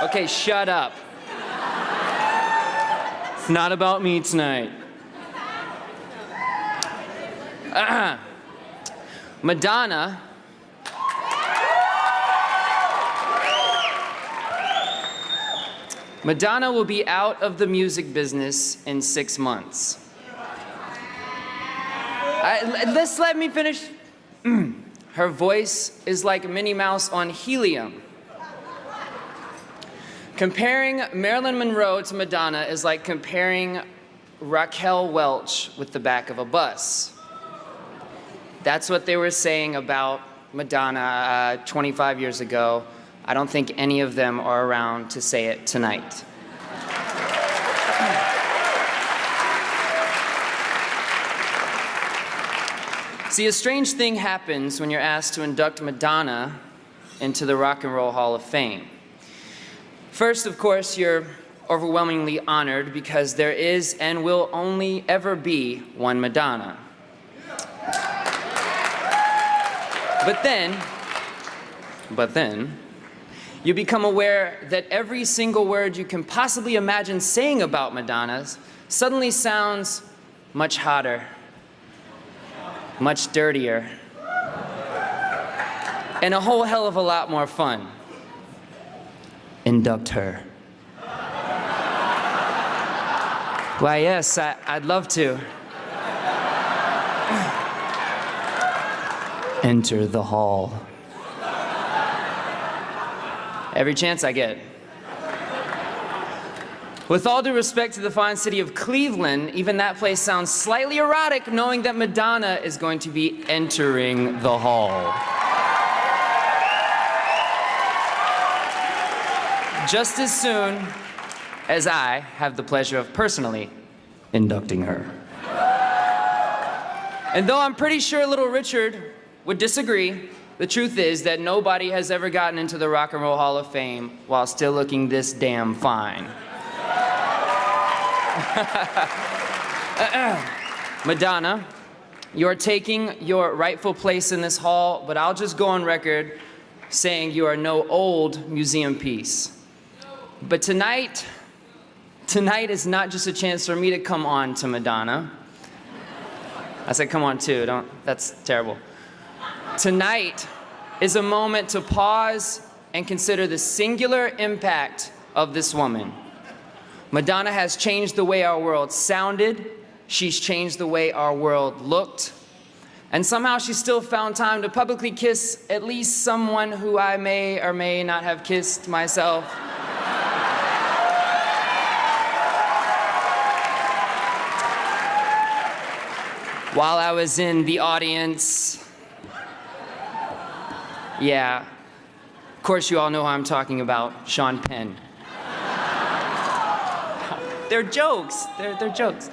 Okay, shut up. It's not about me tonight. Madonna will be out of the music business in 6 months. Let me finish. Her voice is like Minnie Mouse on helium. Comparing Marilyn Monroe to Madonna is like comparing Raquel Welch with the back of a bus. That's what they were saying about Madonna 25 years ago. I don't think any of them are around to say it tonight. See, a strange thing happens when you're asked to induct Madonna into the Rock and Roll Hall of Fame. First, of course, you're overwhelmingly honored because there is and will only ever be one Madonna. But then, you become aware that every single word you can possibly imagine saying about Madonna suddenly sounds much hotter, much dirtier, and a whole hell of a lot more fun. Induct her. Why, yes, I'd love to. Enter the hall. Every chance I get. With all due respect to the fine city of Cleveland, even that place sounds slightly erotic knowing that Madonna is going to be entering the hall. Just as soon as I have the pleasure of personally inducting her. And though I'm pretty sure Little Richard would disagree, the truth is that nobody has ever gotten into the Rock and Roll Hall of Fame while still looking this damn fine. Madonna, you're taking your rightful place in this hall, but I'll just go on record saying you are no old museum piece. But tonight is not just a chance for me to come on to Madonna. I said come on too, that's terrible. Tonight is a moment to pause and consider the singular impact of this woman. Madonna has changed the way our world sounded, she's changed the way our world looked, and somehow she still found time to publicly kiss at least someone who I may or may not have kissed myself. While I was in the audience. Yeah, of course you all know who I'm talking about, Sean Penn. They're jokes, they're jokes.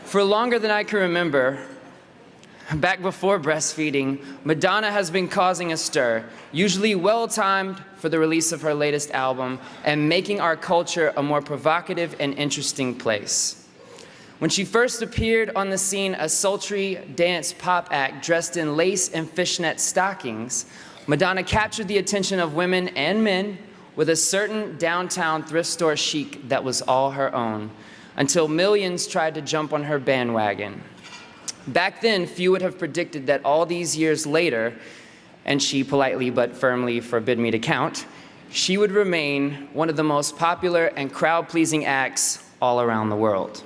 For longer than I can remember, back before breastfeeding, Madonna has been causing a stir, usually well-timed for the release of her latest album, and making our culture a more provocative and interesting place. When she first appeared on the scene, a sultry dance pop act dressed in lace and fishnet stockings, Madonna captured the attention of women and men with a certain downtown thrift store chic that was all her own, until millions tried to jump on her bandwagon. Back then, few would have predicted that all these years later, and she politely but firmly forbid me to count, she would remain one of the most popular and crowd-pleasing acts all around the world.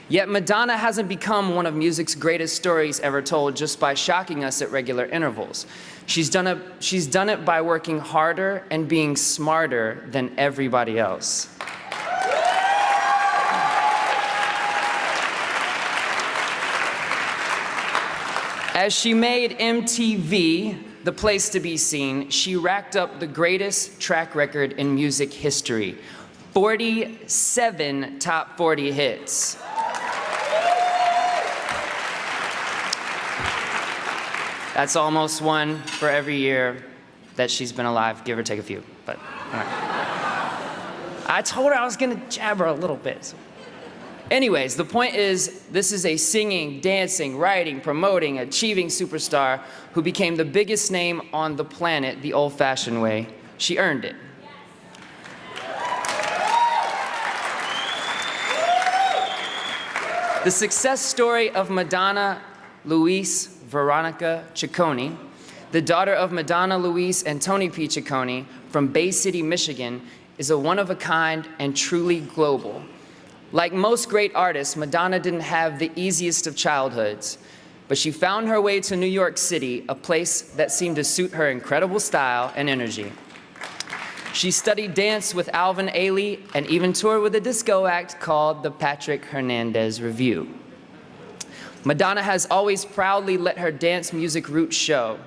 Yet Madonna hasn't become one of music's greatest stories ever told just by shocking us at regular intervals. She's done it by working harder and being smarter than everybody else. As she made MTV the place to be seen, she racked up the greatest track record in music history. 47 top 40 hits. That's almost one for every year that she's been alive, give or take a few, but all right. I told her I was gonna jab her a little bit. So. Anyways, the point is, this is a singing, dancing, writing, promoting, achieving superstar who became the biggest name on the planet the old-fashioned way. She earned it. The success story of Madonna Louise Veronica Ciccone, the daughter of Madonna Louise and Tony P. Ciccone from Bay City, Michigan, is a one-of-a-kind and truly global. Like most great artists, Madonna didn't have the easiest of childhoods, but she found her way to New York City, a place that seemed to suit her incredible style and energy. She studied dance with Alvin Ailey and even toured with a disco act called the Patrick Hernandez Revue. Madonna has always proudly let her dance music roots show.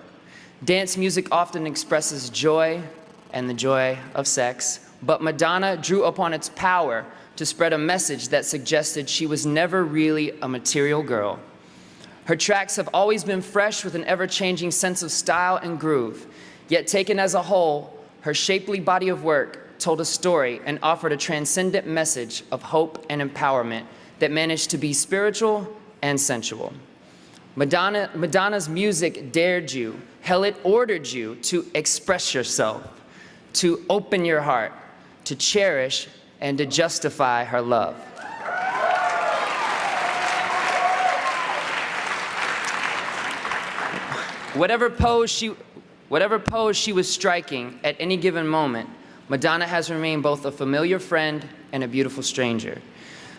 Dance music often expresses joy and the joy of sex, but Madonna drew upon its power to spread a message that suggested she was never really a material girl. Her tracks have always been fresh with an ever-changing sense of style and groove, yet taken as a whole, her shapely body of work told a story and offered a transcendent message of hope and empowerment that managed to be spiritual and sensual. Madonna's music dared you, hell, it ordered you to express yourself, to open your heart, to cherish and to justify her love. Whatever pose she was striking at any given moment, Madonna has remained both a familiar friend and a beautiful stranger.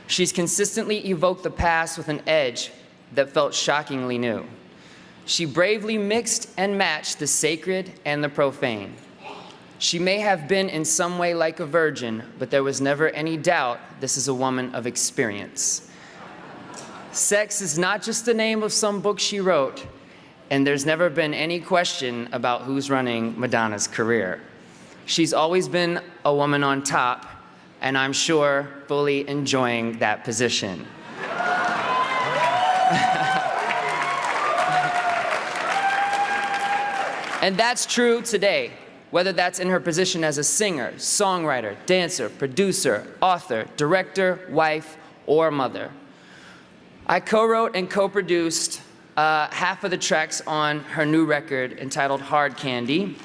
She's consistently evoked the past with an edge that felt shockingly new. She bravely mixed and matched the sacred and the profane. She may have been in some way like a virgin, but there was never any doubt this is a woman of experience. Sex is not just the name of some book she wrote, and there's never been any question about who's running Madonna's career. She's always been a woman on top, and I'm sure fully enjoying that position. And that's true today, whether that's in her position as a singer, songwriter, dancer, producer, author, director, wife, or mother. I co-wrote and co-produced half of the tracks on her new record entitled Hard Candy.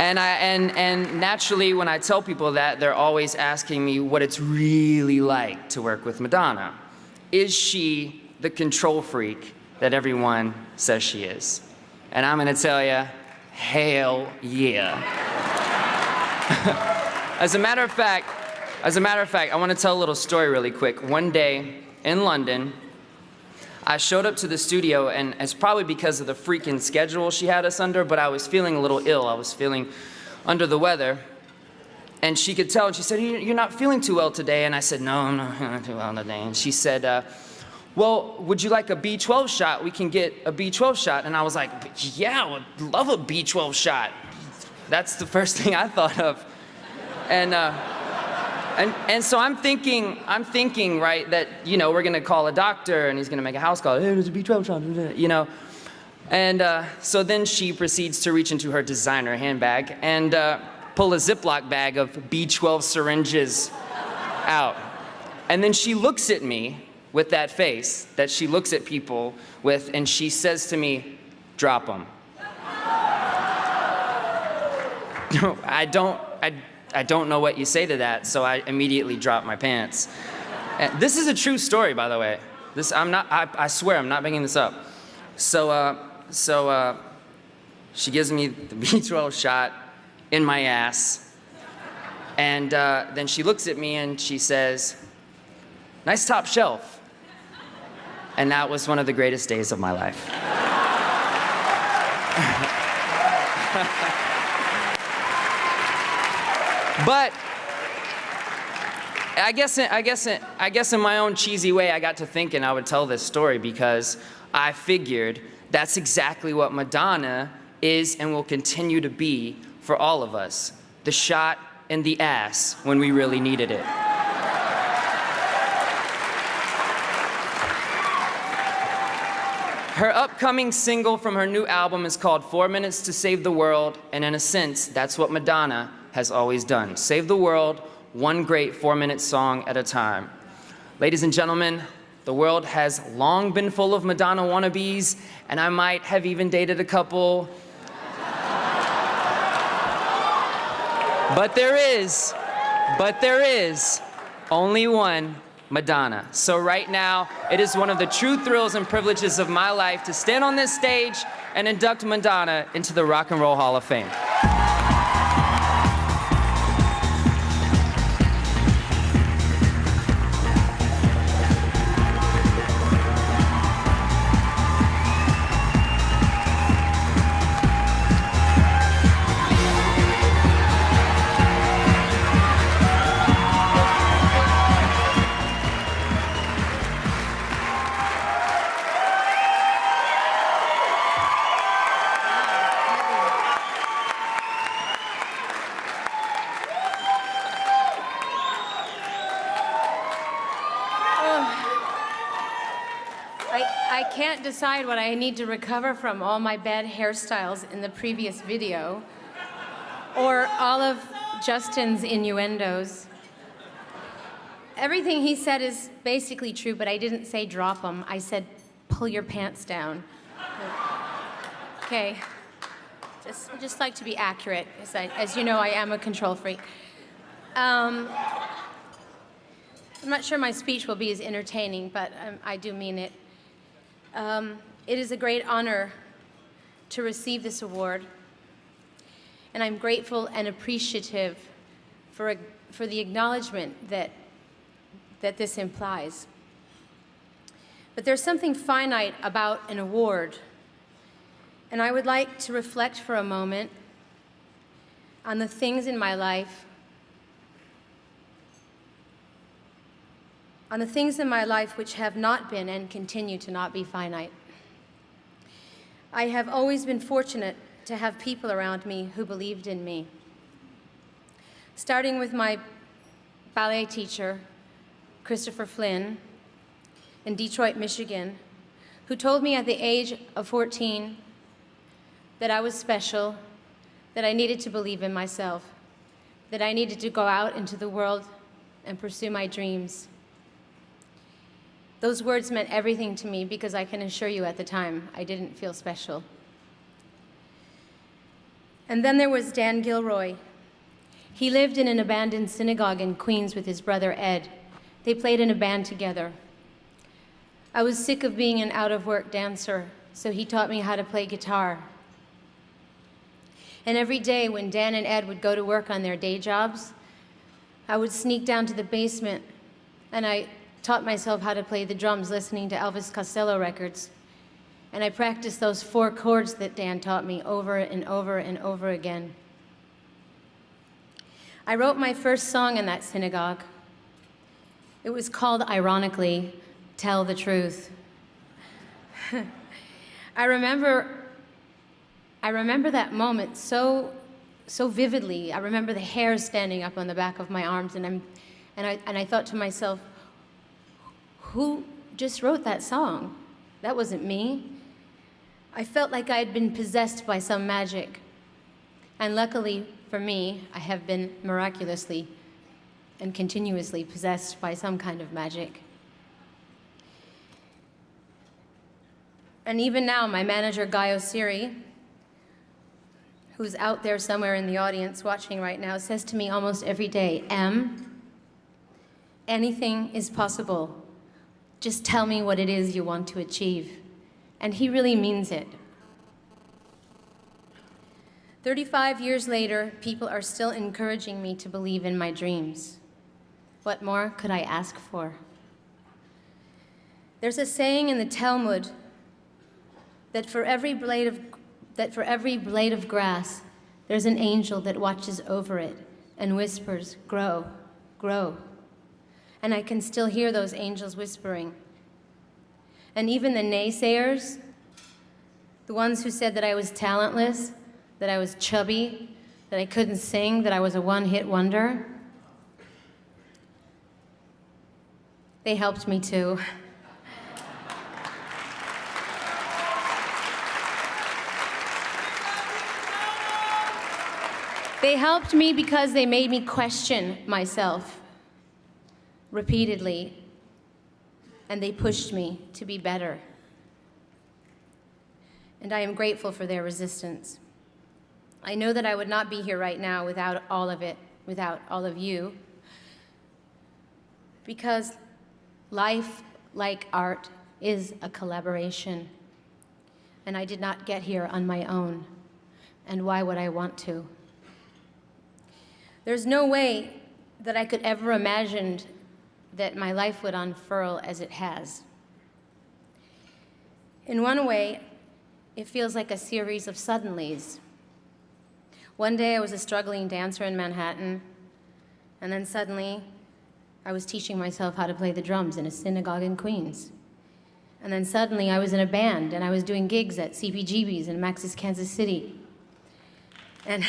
And naturally, when I tell people that, they're always asking me what it's really like to work with Madonna. Is she the control freak that everyone says she is? And I'm gonna tell you, hell yeah. As a matter of fact, I wanna tell a little story really quick. One day in London, I showed up to the studio, and it's probably because of the freaking schedule she had us under, but I was feeling a little ill. I was feeling under the weather. And she could tell, and she said, "You're not feeling too well today." And I said, "No, I'm not too well today." And she said, "Well, would you like a B12 shot? We can get a B12 shot." And I was like, "Yeah, I would love a B12 shot." That's the first thing I thought of. And so I'm thinking, right, that, you know, we're gonna call a doctor and he's gonna make a house call. "Hey, there's a B12 shot," you know. And so then she proceeds to reach into her designer handbag and pull a Ziploc bag of B12 syringes out. And then she looks at me with that face that she looks at people with, and she says to me, "Drop them." I don't know what you say to that, so I immediately dropped my pants. And this is a true story, by the way. I swear, I'm not making this up. So she gives me the B12 shot in my ass, and then she looks at me and she says, "Nice top shelf." And that was one of the greatest days of my life. But I guess in my own cheesy way, I got to thinking I would tell this story because I figured that's exactly what Madonna is and will continue to be for all of us. The shot in the ass when we really needed it. Her upcoming single from her new album is called 4 Minutes to Save the World, and in a sense, that's what Madonna has always done. Save the world one great 4-minute song at a time. Ladies and gentlemen, the world has long been full of Madonna wannabes, and I might have even dated a couple. But there is only one Madonna. So right now, it is one of the true thrills and privileges of my life to stand on this stage and induct Madonna into the Rock and Roll Hall of Fame. I can't decide what I need to recover from all my bad hairstyles in the previous video, or all of Justin's innuendos. Everything he said is basically true, but I didn't say drop them. I said pull your pants down. Okay, just like to be accurate, as you know, I am a control freak. I'm not sure my speech will be as entertaining, but I do mean it. It is a great honor to receive this award, and I'm grateful and appreciative for the acknowledgement that this implies. But there's something finite about an award, and I would like to reflect for a moment on the things in my life which have not been and continue to not be finite. I have always been fortunate to have people around me who believed in me. Starting with my ballet teacher, Christopher Flynn, in Detroit, Michigan, who told me at the age of 14 that I was special, that I needed to believe in myself, that I needed to go out into the world and pursue my dreams. Those words meant everything to me because I can assure you at the time, I didn't feel special. And then there was Dan Gilroy. He lived in an abandoned synagogue in Queens with his brother Ed. They played in a band together. I was sick of being an out-of-work dancer, so he taught me how to play guitar. And every day when Dan and Ed would go to work on their day jobs, I would sneak down to the basement and I taught myself how to play the drums listening to Elvis Costello records. And I practiced those 4 chords that Dan taught me over and over and over again. I wrote my first song in that synagogue. It was called, ironically, Tell the Truth. I remember that moment so vividly. I remember the hair standing up on the back of my arms, and I thought to myself, who just wrote that song? That wasn't me. I felt like I had been possessed by some magic. And luckily for me, I have been miraculously and continuously possessed by some kind of magic. And even now, my manager, Guy Osiri, who's out there somewhere in the audience watching right now, says to me almost every day, Em, anything is possible. Just tell me what it is you want to achieve. And he really means it. 35 years later, people are still encouraging me to believe in my dreams. What more could I ask for? There's a saying in the Talmud that for every blade of grass, there's an angel that watches over it and whispers, grow, grow. And I can still hear those angels whispering. And even the naysayers, the ones who said that I was talentless, that I was chubby, that I couldn't sing, that I was a one-hit wonder, they helped me too. They helped me because they made me question myself repeatedly, and they pushed me to be better. And I am grateful for their resistance. I know that I would not be here right now without all of it, without all of you, because life, like art, is a collaboration. And I did not get here on my own. And why would I want to? There's no way that I could ever imagined that my life would unfurl as it has. In one way, it feels like a series of suddenlies. One day I was a struggling dancer in Manhattan, and then suddenly I was teaching myself how to play the drums in a synagogue in Queens. And then suddenly I was in a band, and I was doing gigs at CBGB's in Max's, Kansas City. And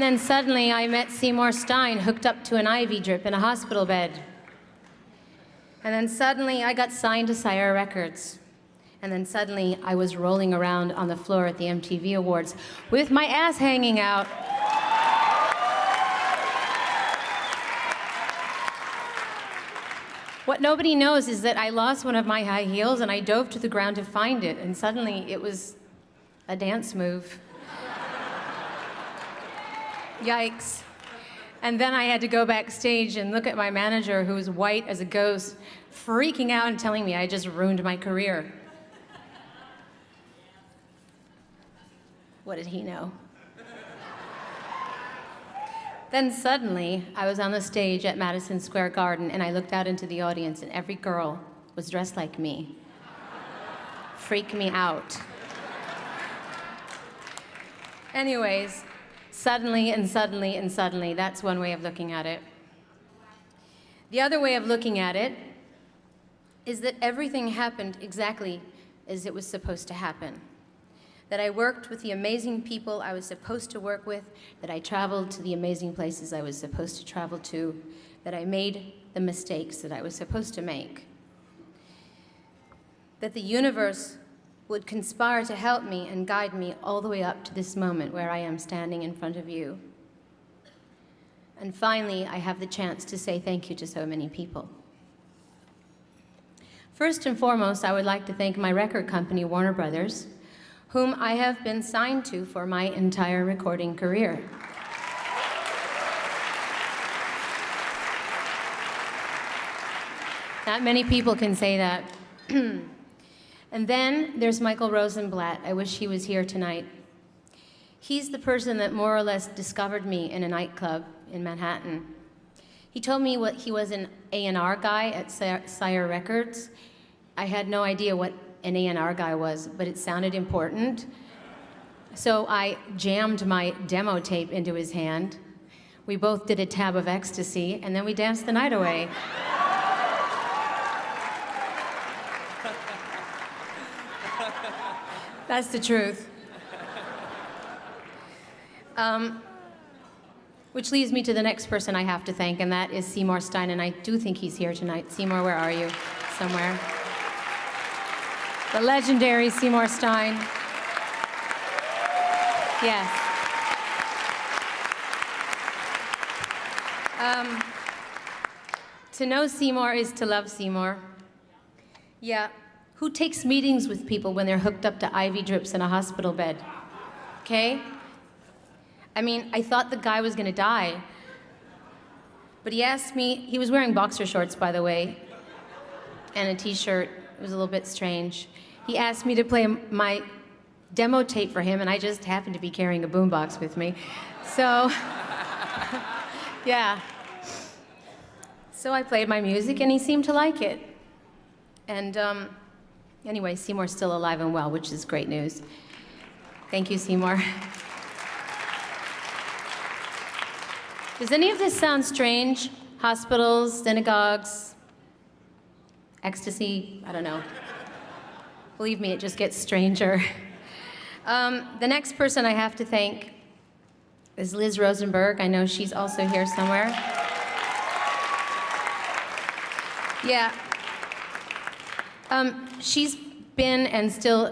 then suddenly I met Seymour Stein hooked up to an IV drip in a hospital bed. And then suddenly I got signed to Sire Records. And then suddenly I was rolling around on the floor at the MTV Awards with my ass hanging out. What nobody knows is that I lost one of my high heels and I dove to the ground to find it, and suddenly it was a dance move. Yikes. And then I had to go backstage and look at my manager, who was white as a ghost, freaking out and telling me I just ruined my career. What did he know? Then suddenly, I was on the stage at Madison Square Garden, and I looked out into the audience, and every girl was dressed like me. Freak me out. Anyways, suddenly and suddenly and suddenly, that's one way of looking at it. The other way of looking at it is that everything happened exactly as it was supposed to happen. That I worked with the amazing people I was supposed to work with, that I traveled to the amazing places I was supposed to travel to, that I made the mistakes that I was supposed to make. That the universe would conspire to help me and guide me all the way up to this moment where I am standing in front of you. And finally, I have the chance to say thank you to so many people. First and foremost, I would like to thank my record company, Warner Brothers, whom I have been signed to for my entire recording career. Not many people can say that. And then there's Michael Rosenblatt. I wish he was here tonight. He's the person that more or less discovered me in a nightclub in Manhattan. He told me he was an A&R guy at Sire Records. I had no idea what an A&R guy was, but it sounded important. So I jammed my demo tape into his hand. We both did a tab of ecstasy, and then we danced the night away. That's the truth. Which leads me to the next person I have to thank, and that is Seymour Stein, and I do think he's here tonight. Seymour, where are you? Somewhere. The legendary Seymour Stein. Yes. To know Seymour is to love Seymour. Yeah. Who takes meetings with people when they're hooked up to IV drips in a hospital bed? Okay? I mean, I thought the guy was gonna die. But he asked me, he was wearing boxer shorts, by the way, and a t-shirt. It was a little bit strange. He asked me to play my demo tape for him, and I just happened to be carrying a boombox with me. So, yeah. So I played my music, and he seemed to like it. And anyway, Seymour's still alive and well, which is great news. Thank you, Seymour. Does any of this sound strange? Hospitals, synagogues, ecstasy, I don't know. Believe me, it just gets stranger. The next person I have to thank is Liz Rosenberg. I know she's also here somewhere. Yeah. She's been and still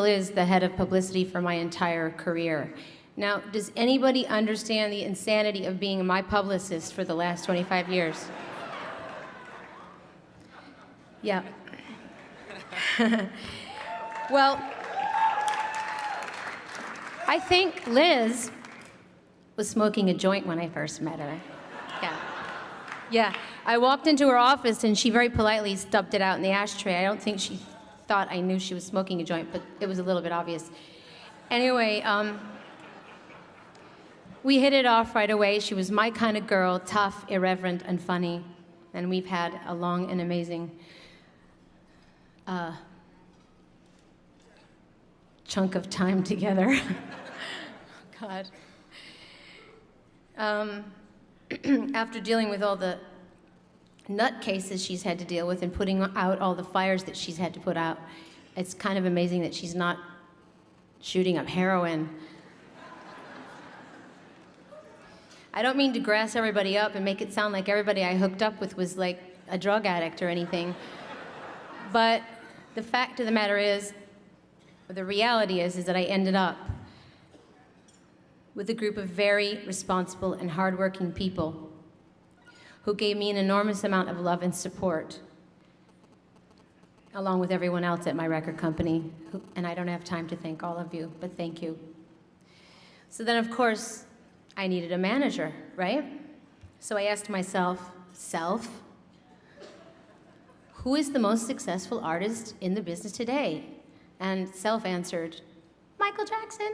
is the head of publicity for my entire career. Now, does anybody understand the insanity of being my publicist for the last 25 years? Yeah. Well, I think Liz was smoking a joint when I first met her. Yeah. Yeah. I walked into her office and she very politely stubbed it out in the ashtray. I don't think she thought I knew she was smoking a joint, but it was a little bit obvious. Anyway, we hit it off right away. She was my kind of girl, tough, irreverent, and funny. And we've had a long and amazing chunk of time together. God. After dealing with all the nutcases she's had to deal with and putting out all the fires that she's had to put out, it's kind of amazing that she's not shooting up heroin. I don't mean to grass everybody up and make it sound like everybody I hooked up with was like a drug addict or anything. But the fact of the matter is, or the reality is that I ended up with a group of very responsible and hardworking people who gave me an enormous amount of love and support, along with everyone else at my record company. And I don't have time to thank all of you, but thank you. So then, of course, I needed a manager, right? So I asked myself, who is the most successful artist in the business today? And Self answered, Michael Jackson.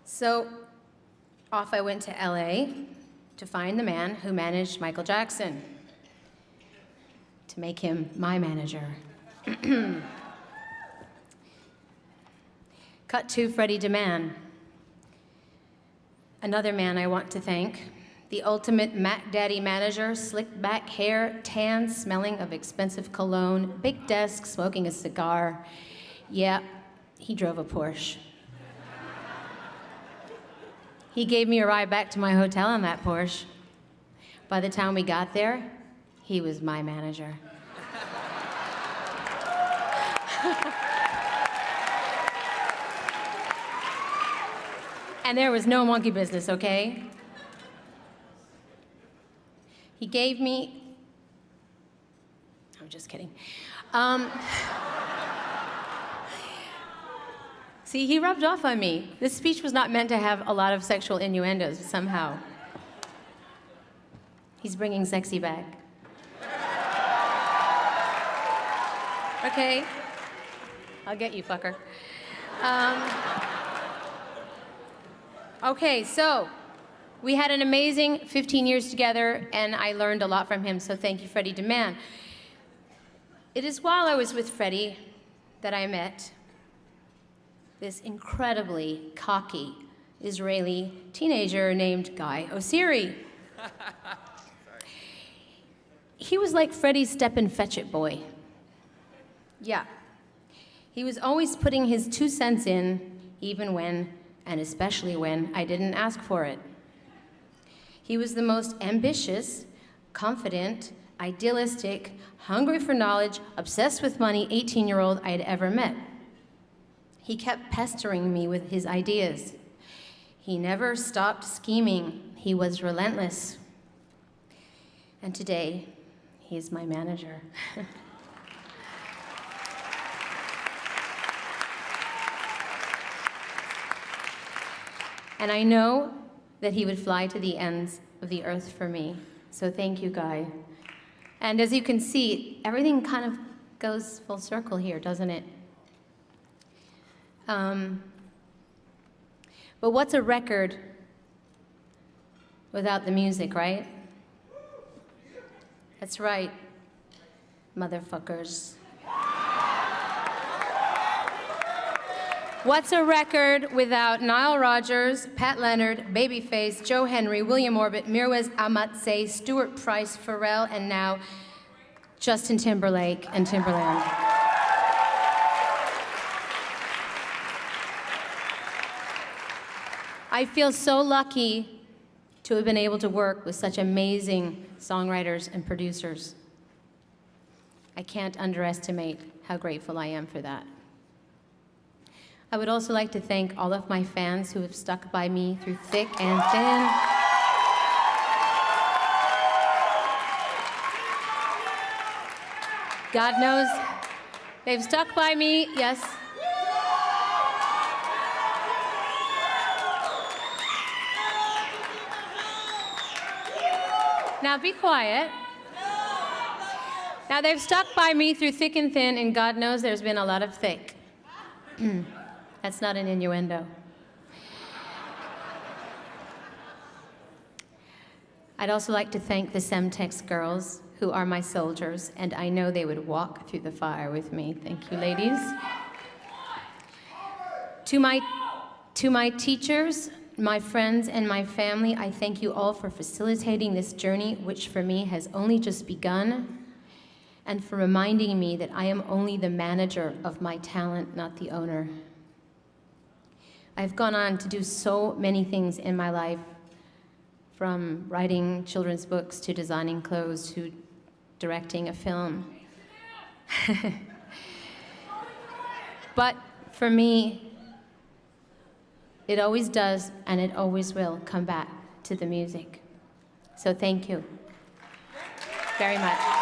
So off I went to LA to find the man who managed Michael Jackson, to make him my manager. Cut to Freddie DeMann. Another man I want to thank, the ultimate Mac Daddy manager, slicked back hair, tan, smelling of expensive cologne, big desk, smoking a cigar. Yeah, he drove a Porsche. He gave me a ride back to my hotel in that Porsche. By the time we got there, he was my manager. And there was no monkey business, okay? He gave me, I'm just kidding. See, he rubbed off on me. This speech was not meant to have a lot of sexual innuendos somehow. He's bringing sexy back. Okay, I'll get you, fucker. Okay, so we had an amazing 15 years together, and I learned a lot from him, so thank you, Freddie DeMann. It is while I was with Freddie that I met this incredibly cocky Israeli teenager named Guy Osiri. He was like Freddie's step-and-fetch-it boy. Yeah. He was always putting his 2 cents in, even when, and especially when, I didn't ask for it. He was the most ambitious, confident, idealistic, hungry for knowledge, obsessed with money 18-year-old I had ever met. He kept pestering me with his ideas. He never stopped scheming. He was relentless. And today, he is my manager. And I know that he would fly to the ends of the earth for me. So thank you, Guy. And as you can see, everything kind of goes full circle here, doesn't it? But what's a record without the music, right? That's right, motherfuckers. What's a record without Nile Rodgers, Pat Leonard, Babyface, Joe Henry, William Orbit, Mirwais Ahmad-Say, Stuart Price, Pharrell, and now Justin Timberlake and Timberland? I feel so lucky to have been able to work with such amazing songwriters and producers. I can't underestimate how grateful I am for that. I would also like to thank all of my fans who have stuck by me through thick and thin. God knows they've stuck by me, yes. Now be quiet. Now they've stuck by me through thick and thin, and God knows there's been a lot of thick. That's not an innuendo. I'd also like to thank the Semtex girls, who are my soldiers, and I know they would walk through the fire with me. Thank you, ladies. To my teachers, my friends, and my family, I thank you all for facilitating this journey, which for me has only just begun, and for reminding me that I am only the manager of my talent, not the owner. I've gone on to do so many things in my life, from writing children's books to designing clothes to directing a film. But for me, it always does and it always will come back to the music. So thank you very much.